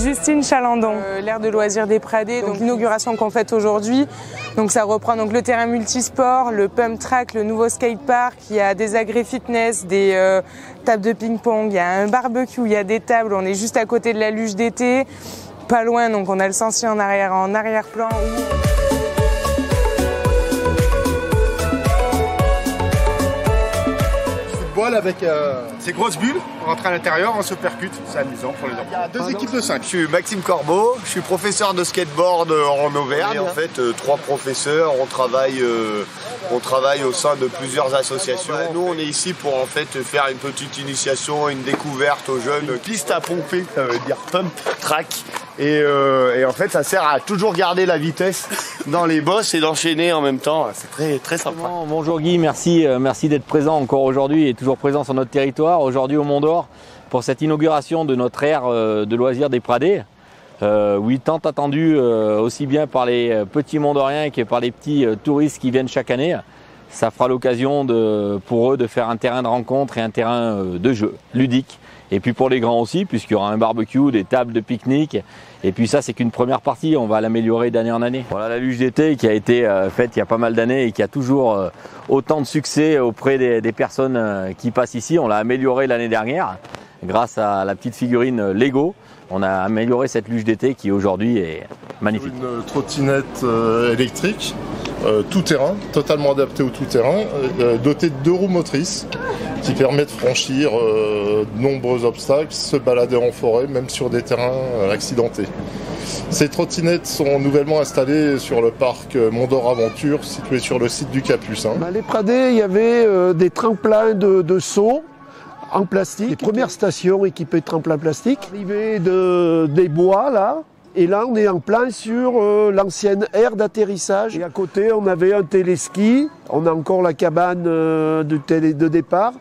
Justine Chalandon, l'aire de loisirs des Pradets, donc l'inauguration qu'on fait aujourd'hui. Donc ça reprend donc le terrain multisport, le pump track, le nouveau skatepark, il y a des agrès fitness, des tables de ping-pong, il y a un barbecue, il y a des tables, on est juste à côté de la luge d'été, pas loin, donc on a le Sancy en arrière-plan. Avec ces grosses bulles, on rentre à l'intérieur, on se percute, c'est amusant pour les enfants. Il y a 2 équipes de 5. Je suis Maxime Corbeau, je suis professeur de skateboard en Auvergne. Et en fait, 3 professeurs, on travaille au sein de plusieurs associations. Nous, on est ici pour en fait faire une petite initiation, une découverte aux jeunes. Une piste à pomper, ça veut dire pump track. Et en fait, ça sert à toujours garder la vitesse dans les bosses et d'enchaîner en même temps. C'est très, très sympa. Bonjour Guy, merci d'être présent encore aujourd'hui et toujours présent sur notre territoire, aujourd'hui au Mont d'Or, pour cette inauguration de notre aire de loisirs des Pradets. Oui, tant attendu aussi bien par les petits Mont-d'Oriens que par les petits touristes qui viennent chaque année. Ça fera l'occasion pour eux de faire un terrain de rencontre et un terrain de jeu ludique. Et puis pour les grands aussi, puisqu'il y aura un barbecue, des tables de pique-nique. Et puis ça, c'est qu'une première partie, on va l'améliorer d'année en année. Voilà la luge d'été qui a été faite il y a pas mal d'années et qui a toujours autant de succès auprès des personnes qui passent ici. On l'a améliorée l'année dernière grâce à la petite figurine Lego. On a amélioré cette luge d'été qui aujourd'hui est magnifique. Une trottinette électrique, tout terrain, totalement adaptée au tout terrain, dotée de 2 roues motrices qui permet de franchir de nombreux obstacles, se balader en forêt, même sur des terrains accidentés. Ces trottinettes sont nouvellement installées sur le parc Mont d'Or Aventure, situé sur le site du Capucin. Les Pradets, il y avait des tremplins de saut en plastique, les premières stations équipées de tremplins plastiques, arrivée des bois là. Et là, on est en plein sur l'ancienne aire d'atterrissage. Et à côté, on avait un téléski. On a encore la cabane de départ.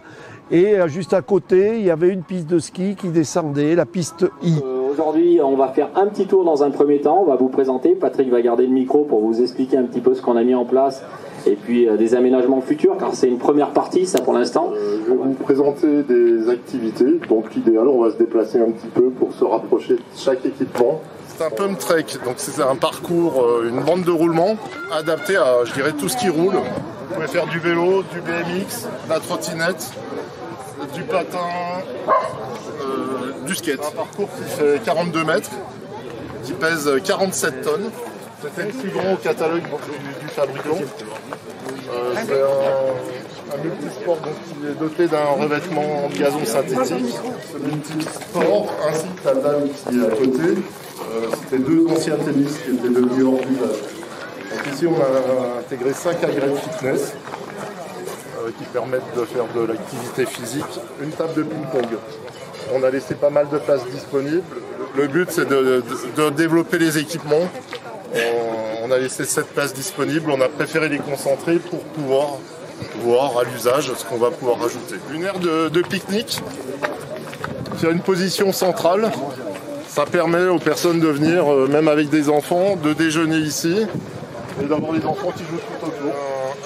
Et juste à côté, il y avait une piste de ski qui descendait, la piste I. Aujourd'hui, on va faire un petit tour dans un premier temps. On va vous présenter. Patrick va garder le micro pour vous expliquer un petit peu ce qu'on a mis en place. Et puis des aménagements futurs, car c'est une première partie, ça pour l'instant. Je vais vous présenter des activités. Donc l'idéal, on va se déplacer un petit peu pour se rapprocher de chaque équipement. C'est un pump trek, donc c'est un parcours, une bande de roulement adaptée à, je dirais, tout ce qui roule. Vous pouvez faire du vélo, du BMX, de la trottinette, du patin, du skate. Un parcours qui fait 42 mètres, qui pèse 47 tonnes. C'était le plus grand au catalogue du fabricant. C'est un multisport donc, qui est doté d'un revêtement de gazon synthétique. Ce multisport ainsi que la table qui est à côté. C'était 2 anciens tennis qui étaient devenus hors d'usage. Donc ici on a intégré 5 agrès de fitness qui permettent de faire de l'activité physique. Une table de ping-pong. On a laissé pas mal de places disponibles. Le but c'est de développer les équipements. On a laissé 7 places disponibles, on a préféré les concentrer pour pouvoir voir à l'usage ce qu'on va pouvoir rajouter. Une aire de pique-nique qui a une position centrale. Ça permet aux personnes de venir, même avec des enfants, de déjeuner ici et d'avoir les enfants qui jouent tout autour.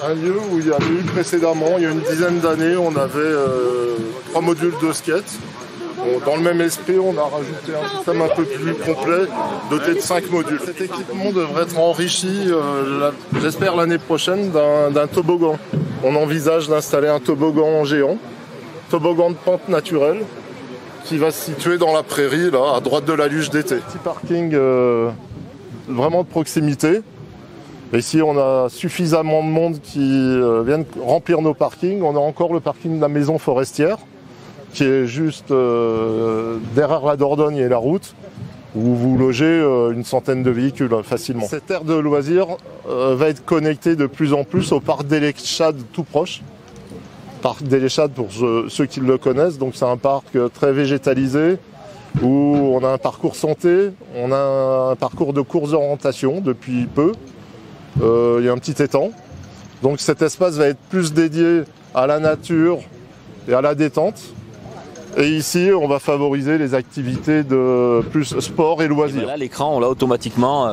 Un lieu où il y avait eu précédemment, il y a une dizaine d'années, on avait 3 modules de skate. Bon, dans le même esprit, on a rajouté un système un peu plus complet, doté de 5 modules. Cet équipement devrait être enrichi, j'espère l'année prochaine, d'un toboggan. On envisage d'installer un toboggan géant, toboggan de pente naturelle, qui va se situer dans la prairie, là, à droite de la luge d'été. Petit parking vraiment de proximité. Ici, on a suffisamment de monde qui viennent remplir nos parkings. On a encore le parking de la maison forestière, qui est juste derrière la Dordogne et la route, où vous logez une centaine de véhicules facilement. Cette aire de loisirs va être connectée de plus en plus au parc d'Éléchade tout proche. Parc d'Éléchade pour ceux qui le connaissent, donc c'est un parc très végétalisé, où on a un parcours santé, on a un parcours de course d'orientation depuis peu, il y a un petit étang. Donc cet espace va être plus dédié à la nature et à la détente. Et ici, on va favoriser les activités de plus sport et loisirs. Et là, l'écran, on l'a automatiquement.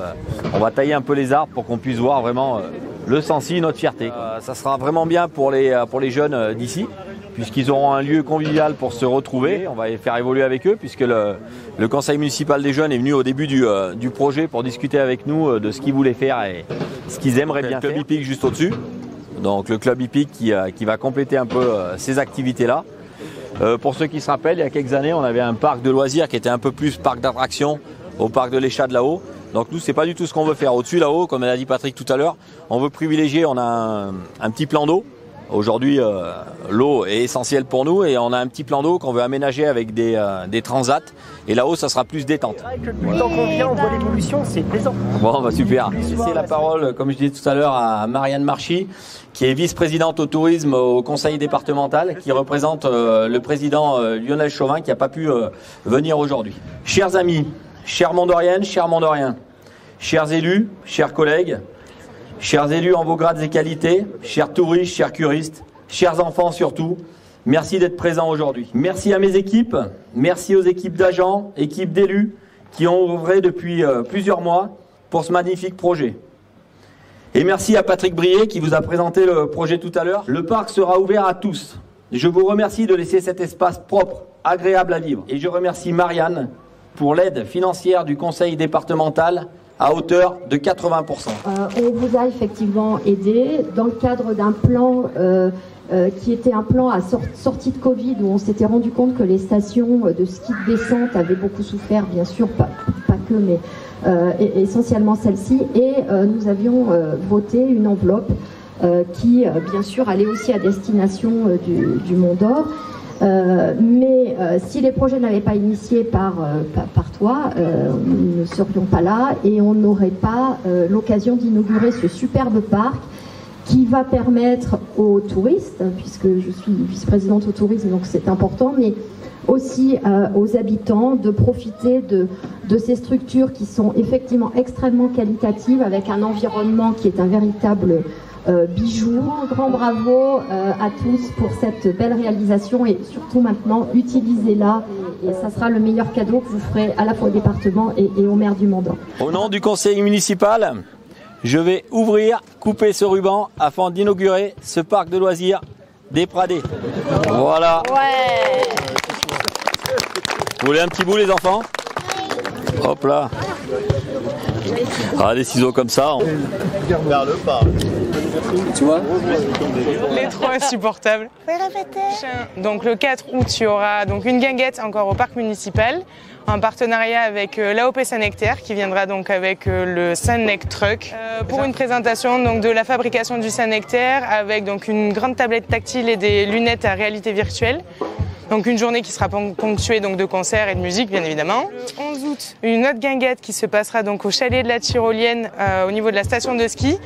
On va tailler un peu les arbres pour qu'on puisse voir vraiment le Sancy, notre fierté. Ça sera vraiment bien pour les jeunes d'ici, puisqu'ils auront un lieu convivial pour se retrouver. On va les faire évoluer avec eux, puisque le conseil municipal des jeunes est venu au début du projet pour discuter avec nous de ce qu'ils voulaient faire et ce qu'ils aimeraient bien faire. Le club hippique juste au-dessus, donc le club hippique qui va compléter un peu ces activités-là. Pour ceux qui se rappellent, il y a quelques années, on avait un parc de loisirs qui était un peu plus parc d'attractions au parc de l'Échade là-haut. Donc nous, c'est pas du tout ce qu'on veut faire. Au-dessus là-haut, comme l'a dit Patrick tout à l'heure, on veut privilégier, on a un petit plan d'eau. Aujourd'hui, l'eau est essentielle pour nous et on a un petit plan d'eau qu'on veut aménager avec des transats. Et là-haut, ça sera plus détente. Depuis le temps qu'on vient, on voit l'évolution, c'est plaisant. Bon, bah super. Je vais laisser la parole, comme je disais tout à l'heure, à Marianne Marchy, qui est vice-présidente au tourisme au conseil départemental, qui représente le président Lionel Chauvin, qui n'a pas pu venir aujourd'hui. Chers amis, chères Mondoriennes, chers Mondoriens, chers élus, chers collègues, chers élus en vos grades et qualités, chers touristes, chers curistes, chers enfants surtout, merci d'être présents aujourd'hui. Merci à mes équipes, merci aux équipes d'agents, équipes d'élus qui ont œuvré depuis plusieurs mois pour ce magnifique projet. Et merci à Patrick Brier qui vous a présenté le projet tout à l'heure. Le parc sera ouvert à tous. Je vous remercie de laisser cet espace propre, agréable à vivre. Et je remercie Marianne pour l'aide financière du conseil départemental à hauteur de 80%. On vous a effectivement aidé dans le cadre d'un plan qui était un plan à sortie de Covid, où on s'était rendu compte que les stations de ski de descente avaient beaucoup souffert, bien sûr, pas que, mais essentiellement celle-ci. Et nous avions voté une enveloppe qui, bien sûr, allait aussi à destination du Mont d'Or. Mais si les projets n'avaient pas initié par toi, nous ne serions pas là et on n'aurait pas l'occasion d'inaugurer ce superbe parc qui va permettre aux touristes, puisque je suis vice-présidente au tourisme, donc c'est important, mais aussi aux habitants de profiter de ces structures qui sont effectivement extrêmement qualitatives, avec un environnement qui est un véritable bijou. Un grand bravo à tous pour cette belle réalisation et surtout maintenant, utilisez-la et ça sera le meilleur cadeau que vous ferez à la fois au département et au maire du Mont d'Or. Au nom du conseil municipal, je vais couper ce ruban afin d'inaugurer ce parc de loisirs des Pradets. Voilà. Ouais. Vous voulez un petit bout les enfants? Hop là. Ah, des ciseaux comme ça. Vers le pas. Tu vois? Les trois insupportables. Donc le 4 août, il y aura donc une guinguette encore au parc municipal, en partenariat avec l'AOP Saint-Nectaire qui viendra donc avec le Saint-Nec Truck pour une présentation donc de la fabrication du Saint-Nectaire avec donc une grande tablette tactile et des lunettes à réalité virtuelle. Donc une journée qui sera ponctuée donc de concerts et de musique bien évidemment. Le 11 août, une autre guinguette qui se passera donc au chalet de la Tyrolienne au niveau de la station de ski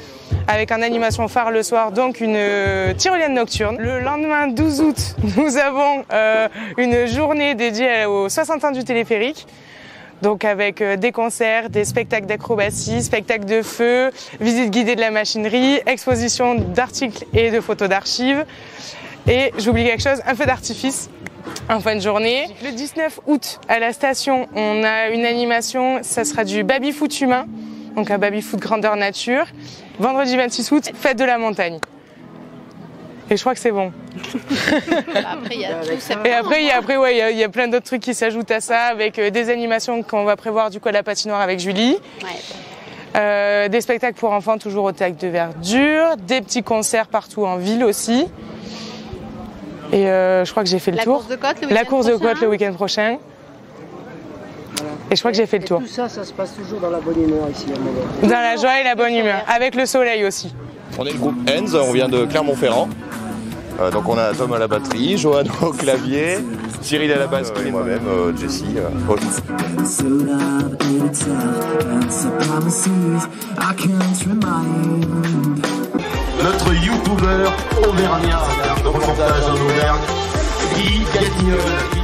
avec en animation phare le soir donc une tyrolienne nocturne. Le lendemain 12 août, nous avons une journée dédiée aux 60 ans du téléphérique. Donc avec des concerts, des spectacles d'acrobatie, spectacles de feu, visite guidée de la machinerie, exposition d'articles et de photos d'archives. Et j'oublie quelque chose, un feu d'artifice en fin de journée. Le 19 août, à la station, on a une animation, ça sera du baby-foot humain, donc un baby-foot grandeur nature. Vendredi 26 août, fête de la montagne. Et je crois que c'est bon. Après, il y a tout. Et après, il y a plein d'autres trucs qui s'ajoutent à ça, avec des animations qu'on va prévoir du coup à la patinoire avec Julie. Ouais. Des spectacles pour enfants toujours au théâtre de Verdure, des petits concerts partout en ville aussi. Et je crois que j'ai fait le tour. La course de côte le week-end prochain. Et je crois que j'ai fait le tour. Tout ça, ça se passe toujours dans la bonne humeur ici. Dans la joie et la bonne humeur, avec le soleil aussi. On est le groupe Enz, on vient de Clermont-Ferrand. Donc on a Tom à la batterie, Johan au clavier, Cyril à la basse et moi-même, Jessie. Notre youtubeur auvergnat de reportage en Auvergne, Guy Gatignol.